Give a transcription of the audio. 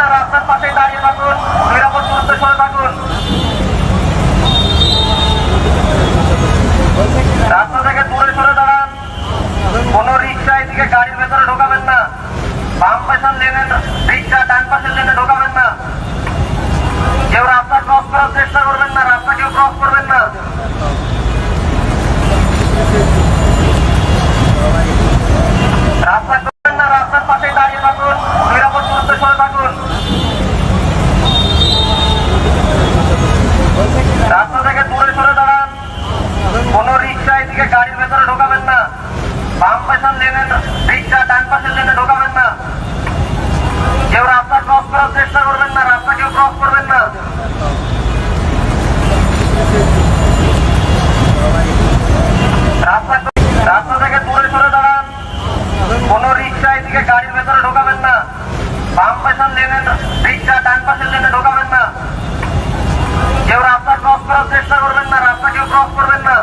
না, রাস্তার পাশে দাঁড়িয়ে থাকুন, নিরাপদ দূরত্বে সরে থাকুন। রাস্তা থেকে দূরে সরে দাঁড়ান। কোন রিক্সা এদিকে গাড়ির ভেতরে ঢোকাবেন না। বাম পাশের লেনে রিক্সা, ডান পাশের লেনে ঢোকাবেন না। কেউ রাস্তা ক্রস করার চেষ্টা করবেন না, রাস্তা কেউ ক্রস করবেন না। রাস্তা করবেন না, রাস্তার পাশে দাঁড়িয়ে থাকুন, নিরাপদ দূরত্বে সরে থাকুন। রাস্তা থেকে দূরে সরে দাঁড়ান। কোন রিক্সা এদিকে গাড়ির ভেতরে ঢোকাবেন না। বাম পাশের লেনে রিক্সা, ডান পাশের লেনে ঢোকাবেন না। কেউ রাস্তা ক্রস করার চেষ্টা করবেন না, রাস্তা কেউ ক্রস করবেন না। রাস্তা থেকে দূরে সরে দাঁড়ান। কোন রিক্সা এদিকে গাড়ির ভেতরে ঢোকাবেন না। বাম পাশের লেনে রিক্সা, ডান পাশের লেনে ঢোকাবেন না। কেউ রাস্তা ক্রস করার চেষ্টা করবেন না, রাস্তা কেউ ক্রস করবেন না।